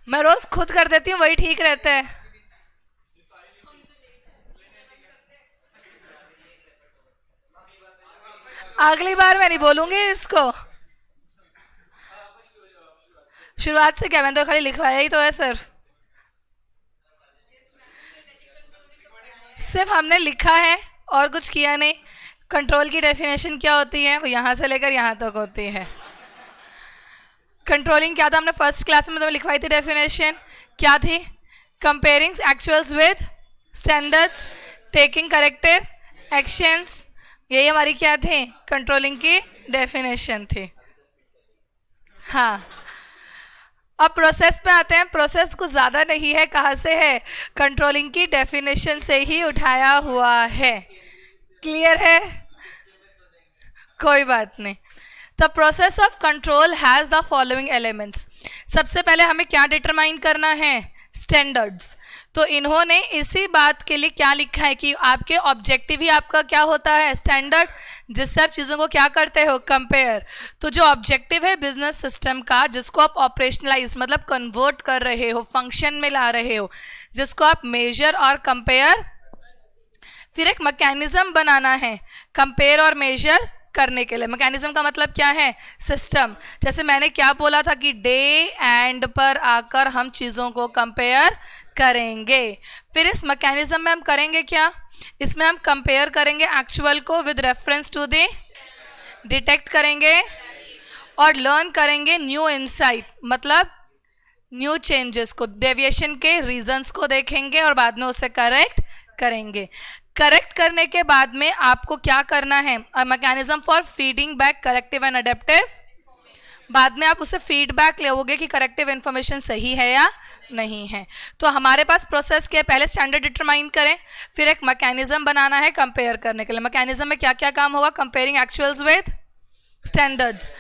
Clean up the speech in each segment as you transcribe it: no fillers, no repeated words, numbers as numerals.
मैं रोज खुद कर देती हूँ, वही ठीक रहता है। अगली बार मैं नहीं बोलूंगी इसको। शुरुआत से क्या, मैंने तो खाली लिखवाया ही तो है सिर्फ। सिर्फ हमने लिखा है और कुछ किया नहीं। कंट्रोल की डेफिनेशन क्या होती है, वो यहाँ से लेकर यहाँ तक होती है। कंट्रोलिंग क्या था, हमने फर्स्ट क्लास में तो लिखवाई थी डेफिनेशन। क्या थी? Comparing actuals with standards, taking corrective actions. यही हमारी क्या थी, कंट्रोलिंग की डेफिनेशन थी। हाँ, अब प्रोसेस पे आते हैं। प्रोसेस कुछ ज़्यादा नहीं है, कहाँ से है? कंट्रोलिंग की डेफिनेशन से ही उठाया हुआ है। क्लियर है? कोई बात नहीं। The process of control has the following elements. सबसे पहले हमें क्या डिटरमाइन करना है? स्टैंडर्ड्स। तो इन्होंने इसी बात के लिए क्या लिखा है कि आपके ऑब्जेक्टिव ही आपका क्या होता है? स्टैंडर्ड, जिससे आप चीज़ों को क्या करते हो? कंपेयर। तो जो ऑब्जेक्टिव है बिजनेस सिस्टम का, जिसको आप ऑपरेशनलाइज मतलब कन्वर्ट कर रहे हो, फंक्शन में ला रहे हो, जिसको आप मेजर और कंपेयर, फिर एक मैकेनिज्म बनाना है कंपेयर और मेजर करने के लिए। मैकेनिज्म का मतलब क्या है? सिस्टम। जैसे मैंने क्या बोला था कि डे एंड पर आकर हम चीज़ों को कंपेयर करेंगे। फिर इस मैकेनिज्म में हम करेंगे क्या? इसमें हम कंपेयर करेंगे एक्चुअल को with reference to the, detect करेंगे और लर्न करेंगे न्यू इनसाइट, मतलब न्यू चेंजेस को, डेविएशन के रीजंस को देखेंगे और बाद में उसे करेक्ट करेंगे। करेक्ट करने के बाद में आपको क्या करना है? A mechanism for feeding back corrective and adaptive. बाद में आप उसे फीडबैक लोगे कि करेक्टिव इन्फॉर्मेशन सही है या नहीं है। तो हमारे पास प्रोसेस के पहले स्टैंडर्ड डिटरमाइन करें, फिर एक मैकेनिज्म बनाना है कंपेयर करने के लिए। मैकेनिज्म में क्या क्या काम होगा? Comparing actuals with standards,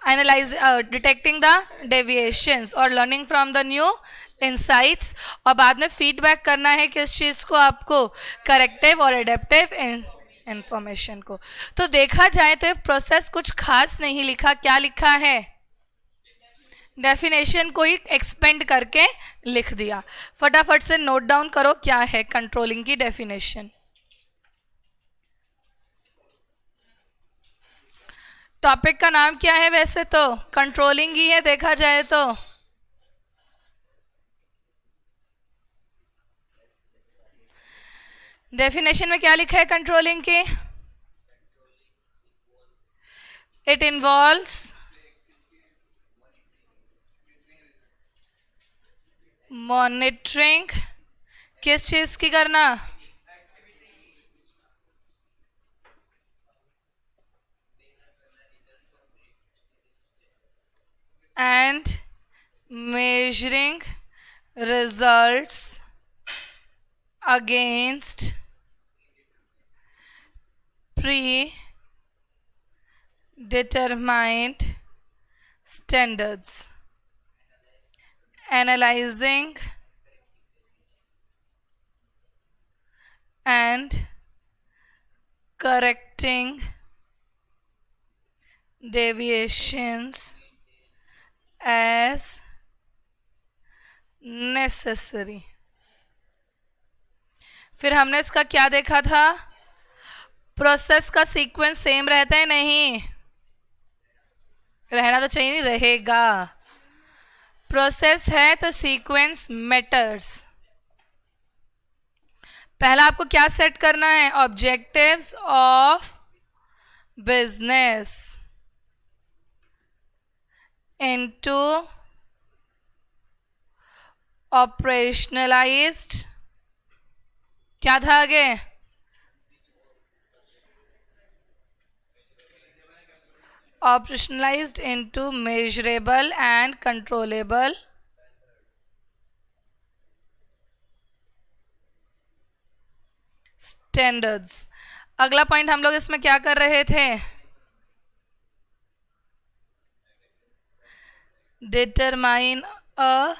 analyse detecting the deviations और learning from the new insights, और बाद में फीडबैक करना है किस चीज़ को? आपको करेक्टिव और एडेप्टिव इंफॉर्मेशन को। तो देखा जाए तो प्रोसेस कुछ खास नहीं लिखा। क्या लिखा है? डेफिनेशन को ही एक्सपेंड करके लिख दिया। फटाफट से नोट डाउन करो क्या है कंट्रोलिंग की डेफिनेशन। टॉपिक का नाम क्या है? वैसे तो कंट्रोलिंग ही है देखा जाए तो। डेफिनेशन में क्या लिखा है कंट्रोलिंग की? इट इन्वॉल्व्स मॉनिटरिंग, किस चीज की करना? And measuring results against predetermined standards, analyzing and correcting deviations as necessary। फिर हमने इसका क्या देखा था? प्रोसेस का सीक्वेंस सेम रहता है? नहीं रहना तो चाहिए, नहीं रहेगा। प्रोसेस है तो सीक्वेंस मैटर्स। पहला आपको क्या सेट करना है? Objectives of business into operationalised, क्या था आगे? Operationalised into measurable and controllable standards. अगला पॉइंट हम लोग इसमें क्या कर रहे थे? Determine a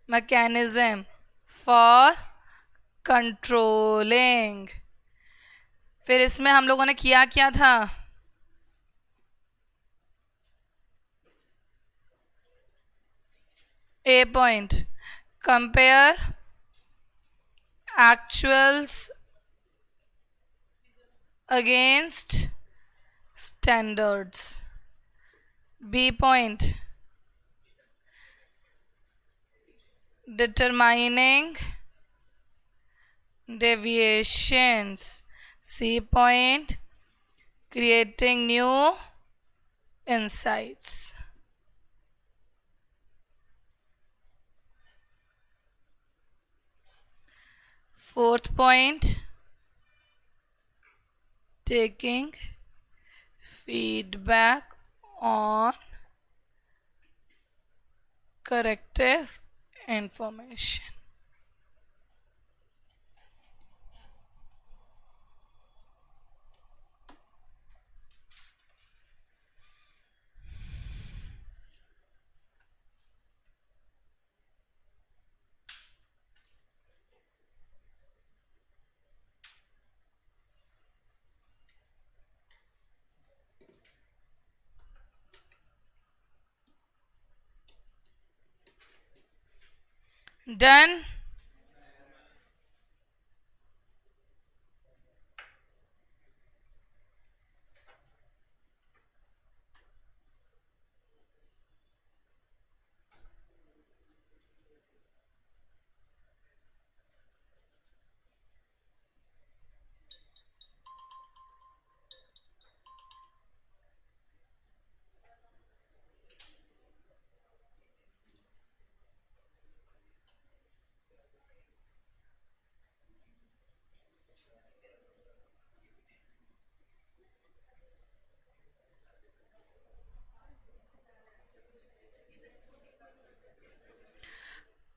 mechanism for controlling. फिर इसमें हम लोगों ने किया क्या था? A point, compare actuals against standards. B point, determining deviations. C point, creating new insights. Fourth point, taking feedback on corrective information. Done.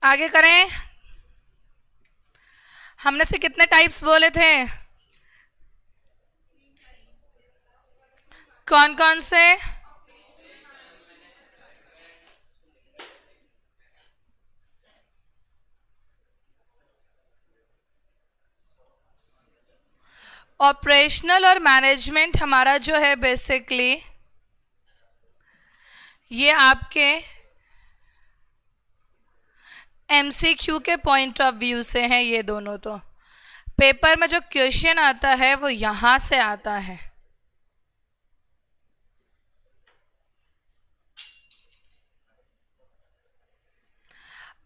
आगे करें. हमने से कितने टाइप्स बोले थे? कौन कौन से? ऑपरेशनल और मैनेजमेंट हमारा जो है बेसिकली ये आपके एमसीक्यू के पॉइंट ऑफ व्यू से हैं. ये दोनों तो पेपर में जो क्वेश्चन आता है वो यहां से आता है.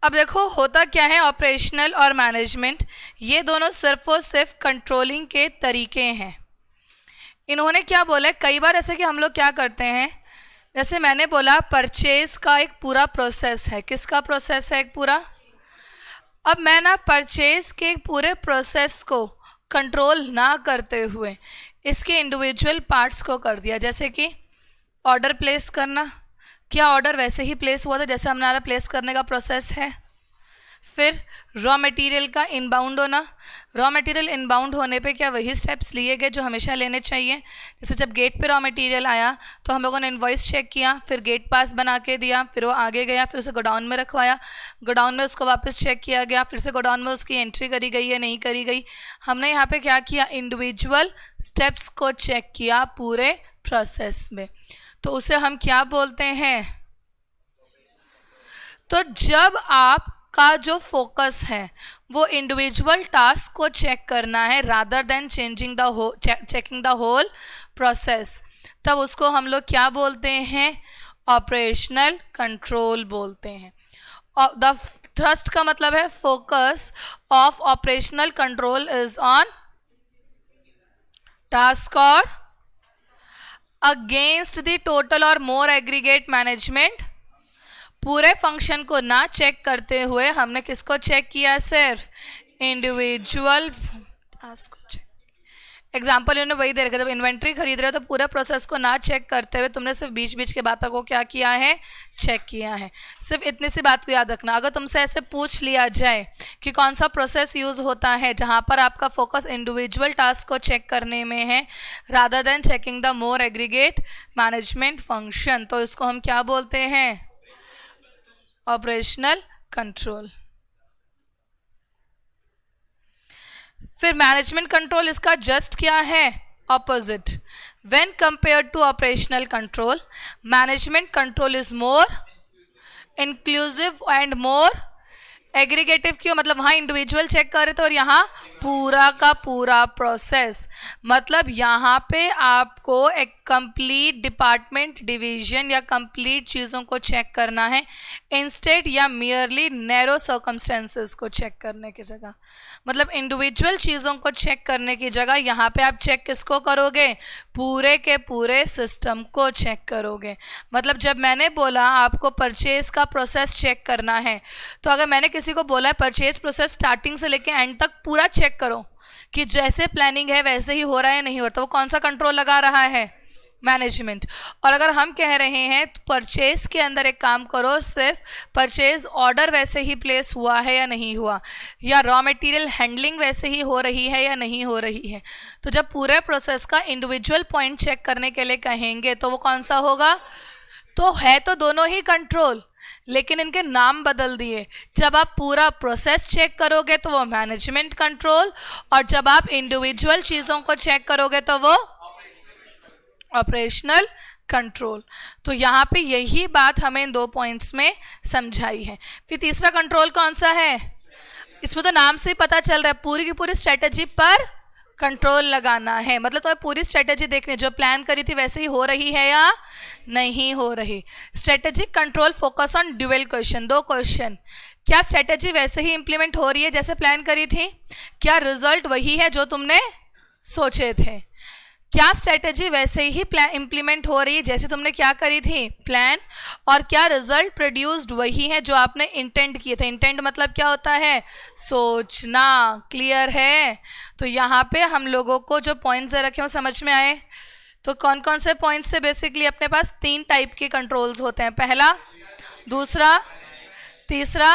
अब देखो होता क्या है, ऑपरेशनल और मैनेजमेंट ये दोनों सिर्फ और सिर्फ कंट्रोलिंग के तरीके हैं. इन्होंने क्या बोला है, कई बार ऐसे कि हम लोग क्या करते हैं, जैसे मैंने बोला परचेज का एक पूरा प्रोसेस है. किसका प्रोसेस है? एक पूरा. अब मैं ना परचेज के पूरे प्रोसेस को कंट्रोल ना करते हुए इसके इंडिविजुअल पार्ट्स को कर दिया. जैसे कि ऑर्डर प्लेस करना, क्या ऑर्डर वैसे ही प्लेस हुआ था जैसे हमारा प्लेस करने का प्रोसेस है. फिर रॉ मटेरियल का इनबाउंड होना, रॉ मटेरियल इनबाउंड होने पे क्या वही स्टेप्स लिए गए जो हमेशा लेने चाहिए. जैसे जब गेट पे रॉ मटेरियल आया तो हम लोगों ने इनवॉइस चेक किया, फिर गेट पास बना के दिया, फिर वो आगे गया, फिर उसे गोडाउन में रखवाया, गोडाउन में उसको वापस चेक किया गया, फिर से गोडाउन में उसकी एंट्री करी गई है नहीं करी गई. हमने यहाँ पे क्या किया, इंडिविजुअल स्टेप्स को चेक किया पूरे प्रोसेस में. तो उसे हम क्या बोलते हैं. तो जब आप का जो फोकस है वो इंडिविजुअल टास्क को चेक करना है rather than checking the whole process, तब उसको हम लोग क्या बोलते हैं, ऑपरेशनल कंट्रोल बोलते हैं. द थ्रस्ट का मतलब है focus of operational control is on task और अगेंस्ट द टोटल और मोर एग्रीगेट मैनेजमेंट. पूरे फंक्शन को ना चेक करते हुए हमने किसको चेक किया, सिर्फ इंडिविजुअल टास्क को चेक. एग्जाम्पल इन्होंने वही दे रखा, जब इन्वेंट्री खरीद रहे हो तो पूरे प्रोसेस को ना चेक करते हुए तुमने सिर्फ बीच बीच के बातों को क्या किया है, चेक किया है. सिर्फ इतनी सी बात को याद रखना. अगर तुमसे ऐसे पूछ लिया जाए कि कौन सा प्रोसेस यूज़ होता है जहाँ पर आपका फोकस इंडिविजुअल टास्क को चेक करने में है rather than checking the more aggregate management function, तो इसको हम क्या बोलते हैं, ऑपरेशनल कंट्रोल. फिर मैनेजमेंट कंट्रोल इसका जस्ट क्या है, opposite. When compared to operational control management control is more inclusive and more aggregative क्यों, मतलब वहाँ इंडिविजुअल चेक कर रहे थे और यहाँ पूरा का पूरा प्रोसेस, मतलब यहाँ पे आपको एक कंप्लीट डिपार्टमेंट डिवीजन या कंप्लीट चीज़ों को चेक करना है इंस्टेड या मियरली नैरो सर्कमस्टेंसेस को चेक करने की जगह, मतलब इंडिविजुअल चीज़ों को चेक करने की जगह यहाँ पे आप चेक किसको करोगे, पूरे के पूरे सिस्टम को चेक करोगे। मतलब जब मैंने बोला आपको परचेज का प्रोसेस चेक करना है, तो अगर मैंने किसी को बोला है परचेज प्रोसेस स्टार्टिंग से लेके एंड तक पूरा चेक करो कि जैसे प्लानिंग है वैसे ही हो रहा है नहीं हो रहा, तो वो कौन सा कंट्रोल लगा रहा है, मैनेजमेंट। और अगर हम कह रहे हैं तो परचेज के अंदर एक काम करो, सिर्फ परचेज ऑर्डर वैसे ही प्लेस हुआ है या नहीं हुआ, या रॉ मटेरियल हैंडलिंग वैसे ही हो रही है या नहीं हो रही है, तो जब पूरे प्रोसेस का इंडिविजुअल पॉइंट चेक करने के लिए कहेंगे तो वो कौन सा होगा, तो है तो दोनों ही कंट्रोल लेकिन इनके नाम बदल दिए। जब आप पूरा प्रोसेस चेक करोगे तो वो मैनेजमेंट कंट्रोल, और जब आप इंडिविजुअल चीज़ों को चेक करोगे तो वो ऑपरेशनल कंट्रोल। तो यहाँ पे यही बात हमें इन 2 पॉइंट्स में समझाई है। फिर तीसरा कंट्रोल कौन सा है, इसमें तो नाम से ही पता चल रहा है, पूरी की पूरी स्ट्रेटजी पर कंट्रोल लगाना है, मतलब तुम्हें पूरी स्ट्रेटजी देखनी, जो प्लान करी थी वैसे ही हो रही है या नहीं हो रही। Strategic control focus on dual question, 2 question, क्या स्ट्रेटजी वैसे ही इंप्लीमेंट हो रही है जैसे प्लान करी थी, क्या रिजल्ट वही है जो तुमने सोचे थे, क्या स्ट्रेटजी वैसे ही इंप्लीमेंट हो रही है जैसे तुमने क्या करी थी, प्लान, और क्या रिजल्ट प्रोड्यूस्ड वही है जो आपने इंटेंड किए थे। इंटेंड मतलब क्या होता है, सोचना, क्लियर है। तो यहाँ पे हम लोगों को जो पॉइंट्स रखे वो समझ में आए। तो कौन कौन से पॉइंट्स से बेसिकली अपने पास 3 टाइप के कंट्रोल्स होते हैं, पहला, दूसरा, तीसरा।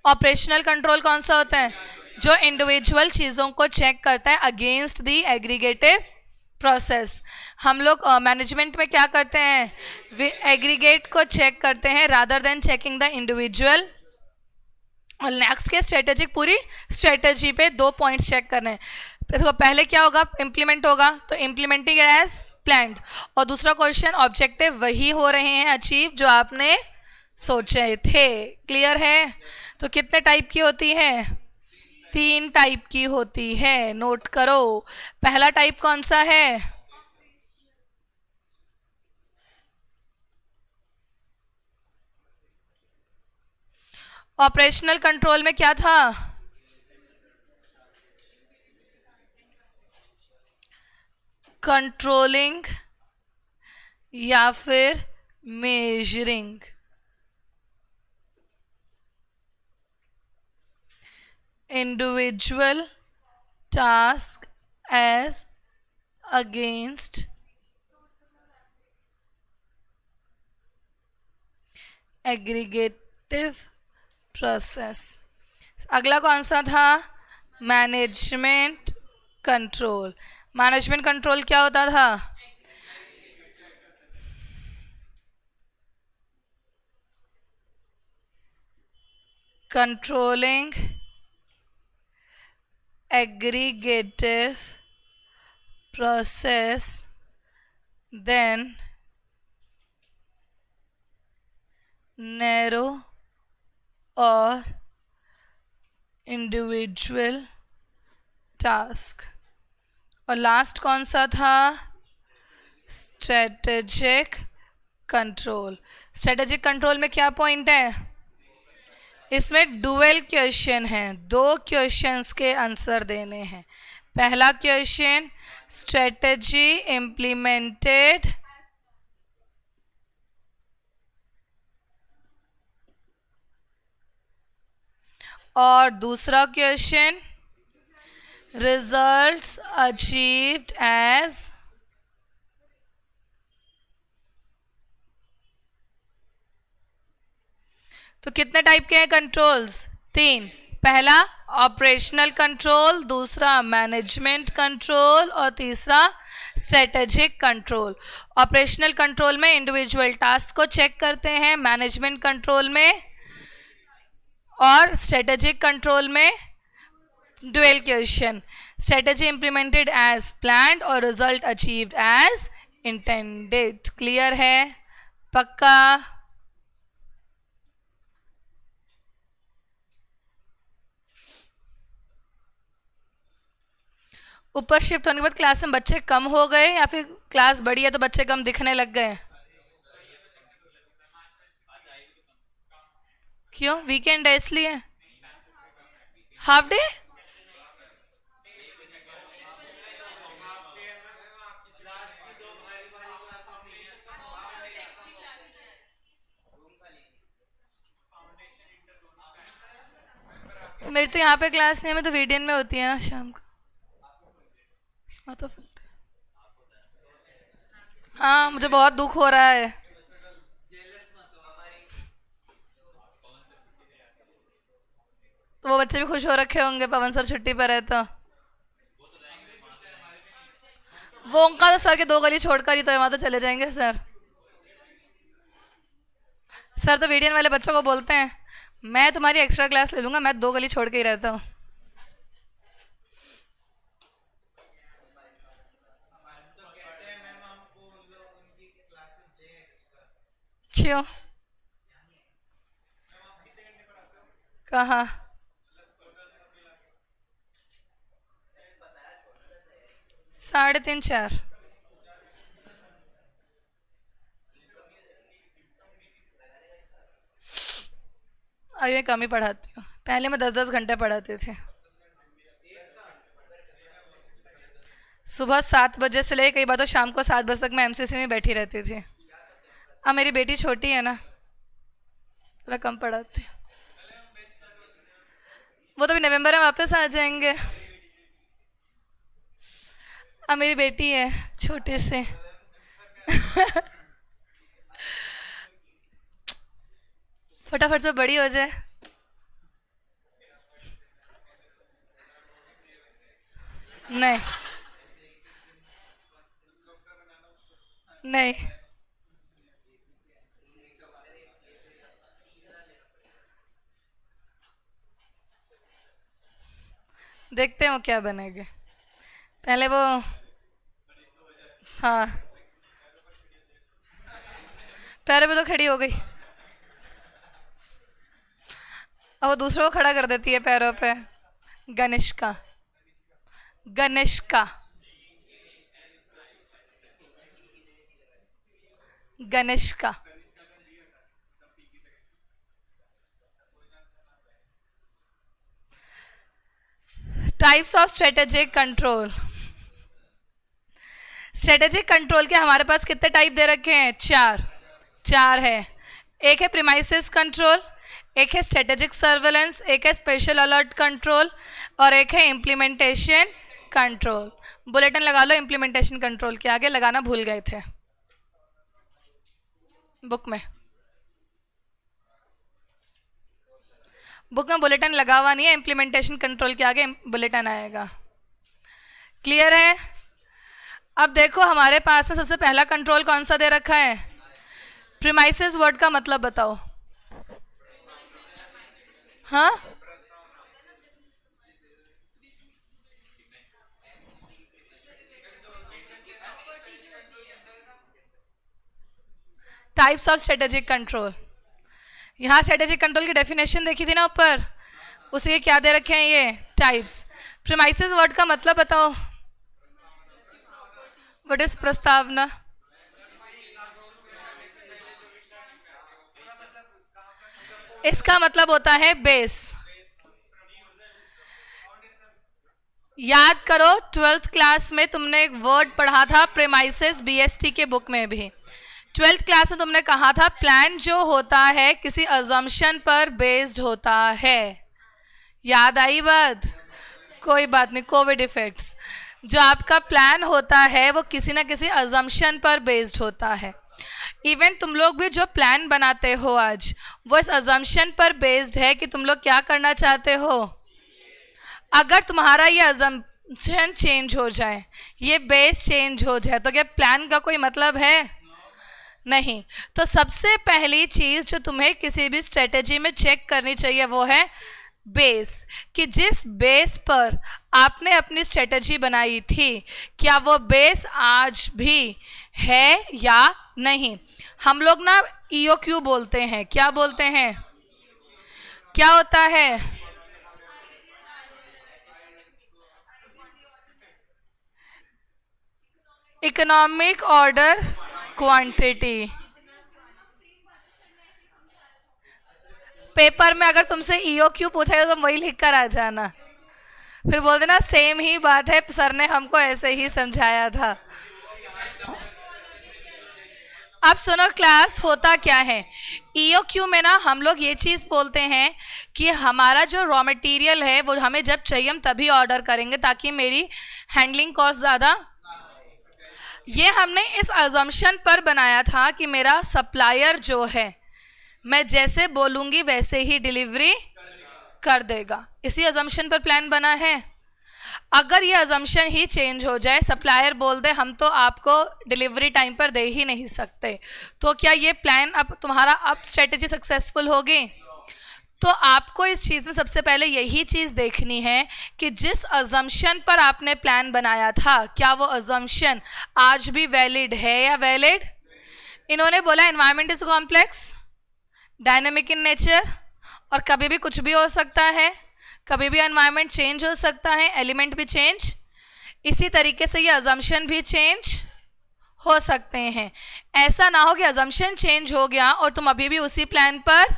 ऑपरेशनल कंट्रोल कौन सा होता है, जो इंडिविजुअल चीज़ों को चेक करता है अगेंस्ट द एग्रीगेटिव प्रोसेस। हम लोग मैनेजमेंट में क्या करते हैं, एग्रीगेट को चेक करते हैं rather than checking the individual. और नेक्स्ट के स्ट्रेटेजिक, पूरी स्ट्रेटेजी पे 2 पॉइंट्स चेक करने हैं। देखो पहले क्या होगा, इम्प्लीमेंट होगा, तो इम्प्लीमेंटिंग एज प्लान्ड, और दूसरा क्वेश्चन ऑब्जेक्टिव वही हो रहे हैं अचीव जो आपने सोचे थे। क्लियर है। तो कितने टाइप की होती है, 3 टाइप की होती है, नोट करो। पहला टाइप कौन सा है, ऑपरेशनल कंट्रोल में क्या था, कंट्रोलिंग या फिर measuring. Individual task as against aggregative process. अगला कौन सा था, मैनेजमेंट कंट्रोल। मैनेजमेंट कंट्रोल क्या होता था, controlling aggregative process, then narrow or individual task। और लास्ट कौन सा था, स्ट्रेटेजिक कंट्रोल। स्ट्रेटेजिक कंट्रोल में क्या पॉइंट है, इसमें डुअल क्वेश्चन है, 2 क्वेश्चंस के आंसर देने हैं। पहला क्वेश्चन, स्ट्रेटजी इम्प्लीमेंटेड और दूसरा क्वेश्चन, रिजल्ट्स अचीव्ड एज। तो कितने टाइप के हैं कंट्रोल्स, 3। पहला ऑपरेशनल कंट्रोल, दूसरा मैनेजमेंट कंट्रोल और तीसरा स्ट्रेटेजिक कंट्रोल। ऑपरेशनल कंट्रोल में इंडिविजुअल टास्क को चेक करते हैं, मैनेजमेंट कंट्रोल में और स्ट्रेटेजिक कंट्रोल में dual question, strategy implemented as planned और result achieved as intended. Clear है, पक्का। ऊपर शिफ्ट होने के बाद क्लास में बच्चे कम हो गए या फिर क्लास बड़ी है तो बच्चे कम दिखने लग गए? क्यों? वीकेंड है इसलिए? Half day? तो मेरी तो यहाँ पे क्लास नहीं है, मैं तो वीडियन में होती है ना शाम को। हाँ तो फिर हाँ, मुझे बहुत दुख हो रहा है। तो वो बच्चे भी खुश हो रखे होंगे पवन सर छुट्टी पर है तो। वो उनका तो सर के 2 गली छोड़कर ही तो है, वहाँ तो चले जाएंगे सर। सर तो वीडियन वाले बच्चों को बोलते हैं मैं तुम्हारी एक्स्ट्रा क्लास ले लूंगा, मैं 2 गली छोड़ के ही रहता हूँ। क्यों? कहाँ? 3:30 4। अभी मैं कम ही पढ़ाती हूँ, पहले मैं 10-10 घंटे पढ़ाती थी। सुबह 7 बजे से लेकर कई बार तो शाम को 7 बजे तक मैं एमसीसी में बैठी रहती थी। अब मेरी बेटी छोटी है ना, तो मैं कम पढ़ाती हूँ। वो तो भी नवंबर में वापस आ जाएंगे। अब मेरी बेटी है छोटे से। फटाफट से बड़ी हो जाए। नहीं नहीं, देखते हैं वो क्या बनेगी। पहले वो, हाँ पैरों पे तो खड़ी हो गई, अब वो दूसरों को खड़ा कर देती है पैरों पे। Ganishka, Ganishka, Ganishka. Types of strategic control. Strategic control के हमारे पास कितने टाइप दे रखे हैं? 4 है। एक है प्रीमाइसिस कंट्रोल, एक है स्ट्रेटेजिक सर्वेलेंस, एक है स्पेशल अलर्ट कंट्रोल और एक है इम्प्लीमेंटेशन कंट्रोल। बुलेटिन लगा लो इम्प्लीमेंटेशन कंट्रोल के आगे, लगाना भूल गए थे बुक में। बुक में बुलेटिन लगा हुआ नहीं है, इम्प्लीमेंटेशन कंट्रोल के आगे बुलेटिन आएगा। क्लियर है? अब देखो हमारे पास सबसे पहला कंट्रोल कौन सा दे रखा है? प्रीमाइसिस वर्ड का मतलब बताओ। हाँ, टाइप्स ऑफ स्ट्रेटेजिक कंट्रोल। यहाँ स्ट्रेटेजिक कंट्रोल की डेफिनेशन देखी थी ना ऊपर, उसी के क्या दे रखे हैं ये? टाइप्स। प्रीमाइसिस वर्ड का मतलब बताओ। व्हाट इज प्रस्तावना? इसका मतलब होता है बेस। याद करो 12th क्लास में तुमने एक वर्ड पढ़ा था प्रीमाइसिस, बीएसटी के बुक में भी। 12th क्लास में तुमने कहा था प्लान जो होता है किसी अजम्पशन पर बेस्ड होता है। याद आई बात? कोई बात नहीं, कोविड इफेक्ट्स। जो आपका प्लान होता है वो किसी ना किसी अजम्पशन पर बेस्ड होता है। इवन तुम लोग भी जो प्लान बनाते हो आज, वो इस अजम्पशन पर बेस्ड है कि तुम लोग क्या करना चाहते हो। अगर तुम्हारा ये अजम्पशन चेंज हो जाए, ये बेस चेंज हो जाए, तो क्या प्लान का कोई मतलब है? नहीं। तो सबसे पहली चीज़ जो तुम्हें किसी भी स्ट्रेटेजी में चेक करनी चाहिए वो है बेस, कि जिस बेस पर आपने अपनी स्ट्रेटेजी बनाई थी, क्या वो बेस आज भी है या नहीं। हम लोग ना EOQ बोलते हैं। क्या बोलते हैं? क्या होता है? Economic order quantity. पेपर में अगर तुमसे EOQ पूछा जाए तो वही लिख कर आ जाना, फिर बोल देना सेम ही बात है, सर ने हमको ऐसे ही समझाया था। अब सुनो क्लास, होता क्या है EOQ में ना, हम लोग ये चीज़ बोलते हैं कि हमारा जो रॉ मटेरियल है वो हमें जब चाहिए हम तभी ऑर्डर करेंगे ताकि मेरी हैंडलिंग कॉस्ट ज़्यादा। ये हमने इस अजम्पशन पर बनाया था कि मेरा सप्लायर जो है मैं जैसे बोलूँगी वैसे ही डिलीवरी कर देगा, इसी अजम्पशन पर प्लान बना है। अगर ये अजम्पशन ही चेंज हो जाए, सप्लायर बोल दे हम तो आपको डिलीवरी टाइम पर दे ही नहीं सकते, तो क्या ये प्लान अब तुम्हारा अब स्ट्रेटेजी सक्सेसफुल होगी? तो आपको इस चीज़ में सबसे पहले यही चीज़ देखनी है कि जिस अजम्पशन पर आपने प्लान बनाया था क्या वो अजम्पशन आज भी वैलिड है या वैलिड? इन्होंने बोला environment is complex, dynamic in nature, और कभी भी कुछ भी हो सकता है, कभी भी एनवायरनमेंट चेंज हो सकता है, एलिमेंट भी चेंज, इसी तरीके से ये अजम्पशन भी चेंज हो सकते हैं। ऐसा ना हो कि अजम्पशन चेंज हो गया और तुम अभी भी उसी प्लान पर,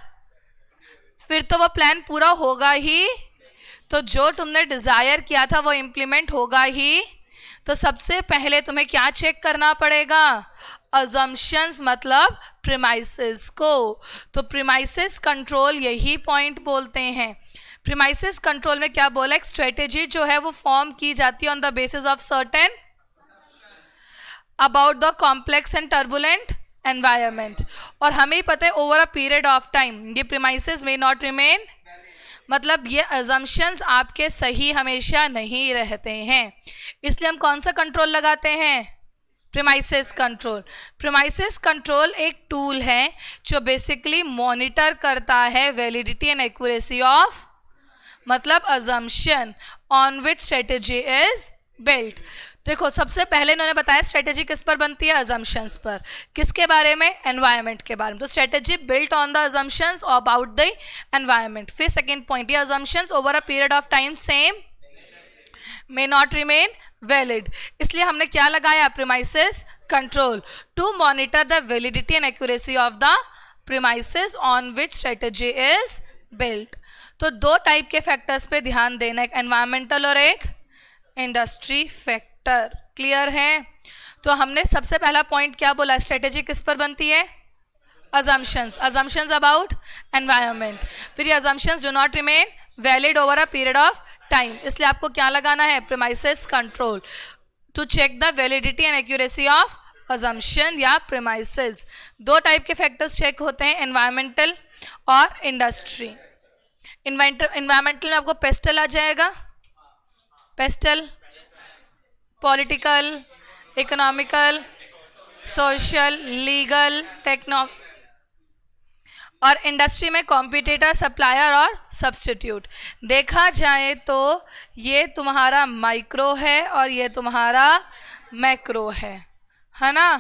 फिर तो वो प्लान पूरा होगा ही, तो जो तुमने डिज़ायर किया था वो इम्प्लीमेंट होगा ही। तो सबसे पहले तुम्हें क्या चेक करना पड़ेगा? अजम्पशंस मतलब प्रीमाइसेस को। तो प्रीमाइसेस कंट्रोल यही पॉइंट बोलते हैं। प्रीमाइसेस कंट्रोल में क्या बोला? एक स्ट्रेटेजी जो है वो फॉर्म की जाती है on the basis of certain about the complex and turbulent environment, और हमें पता है over a period of time ये प्रीमाइसेस मे नॉट रिमेन, मतलब ये अजम्पशंस आपके सही हमेशा नहीं रहते हैं, इसलिए हम कौन सा कंट्रोल लगाते हैं? Premises control. प्रीमाइसेस कंट्रोल एक टूल है जो बेसिकली मॉनिटर करता है वैलिडिटी एंड एक्यूरेसी ऑफ, मतलब assumption on which strategy is built. देखो सबसे पहले इन्होंने बताया स्ट्रेटेजी किस पर बनती है? अजम्पशंस पर। किसके बारे में? एनवायरनमेंट के बारे में। तो strategy built on the assumptions about the environment. फिर सेकंड पॉइंट, ये assumptions over a period of time same may not remain valid, इसलिए हमने क्या लगाया? Premises control to monitor the validity and accuracy of the premises on which strategy is built. तो दो type के factors पे ध्यान देना, एक एनवायरमेंटल और एक इंडस्ट्री फैक्टर। क्लियर है? तो हमने सबसे पहला पॉइंट क्या बोला? स्ट्रेटेजी किस पर बनती है? अजम्पशंस। Assumptions about environment. फिर ये assumptions do not remain valid over a period of time, इसलिए आपको क्या लगाना है? Premises control to check the validity and accuracy of assumption या प्रीमाइसेस। दो टाइप के फैक्टर्स चेक होते हैं, एनवायरमेंटल और इंडस्ट्री। एनवायरमेंटल में आपको पेस्टल आ जाएगा, PESTEL, political, economical, social, legal, techno, और इंडस्ट्री में कॉम्पिटिटर, सप्लायर और सब्स्टिट्यूट। देखा जाए तो ये तुम्हारा माइक्रो है और ये तुम्हारा मैक्रो है ना?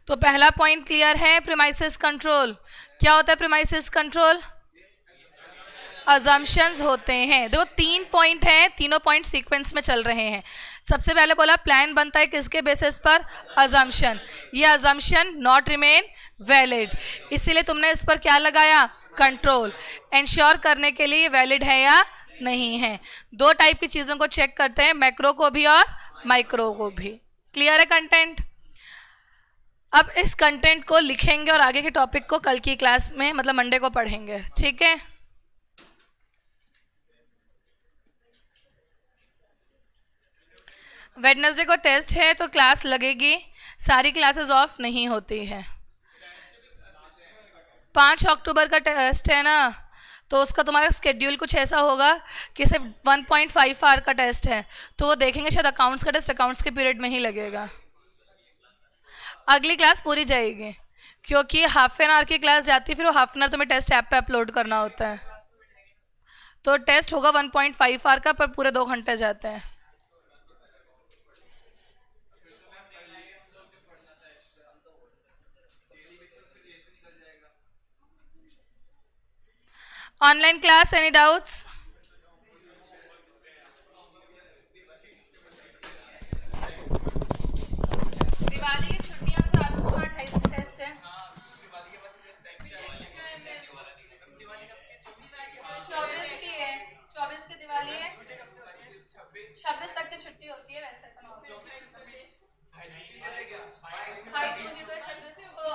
तो पहला पॉइंट क्लियर है, प्रीमाइसेस कंट्रोल। क्या होता है प्रीमाइसेस कंट्रोल? अजम्पशंस होते हैं। देखो 3 पॉइंट हैं, तीनों पॉइंट सीक्वेंस में चल रहे हैं। सबसे पहले बोला प्लान बनता है किसके बेसिस पर? अजम्पशन। ये अजम्पशन नॉट रिमेन वैलिड, इसीलिए तुमने इस पर क्या लगाया? कंट्रोल, इंश्योर करने के लिए वैलिड है या नहीं है। दो टाइप की चीज़ों को चेक करते हैं, मैक्रो को भी और माइक्रो को भी। क्लियर है कंटेंट? अब इस कंटेंट को लिखेंगे और आगे के टॉपिक को कल की क्लास में मतलब मंडे को पढ़ेंगे, ठीक है? वेडनेसडे को टेस्ट है तो क्लास लगेगी, सारी क्लासेस ऑफ नहीं होती है। 5 अक्टूबर का टेस्ट है ना, तो उसका तुम्हारा स्केड्यूल कुछ ऐसा होगा कि सिर्फ 1.5 आवर का टेस्ट है, तो वो देखेंगे शायद अकाउंट्स का टेस्ट अकाउंट्स के पीरियड में ही लगेगा। अगली क्लास पूरी जाएगी क्योंकि हाफ एन आवर की क्लास जाती है, फिर वो हाफ एन आवर तुम्हें टेस्ट ऐप पे अपलोड करना होता है। तो टेस्ट होगा 1.5 आवर का, पर पूरे 2 घंटे जाते हैं। Online class, any doubts? 26 तक की छुट्टी होती है वैसे तो नॉर्मल। हाई 2 जी तो 26 को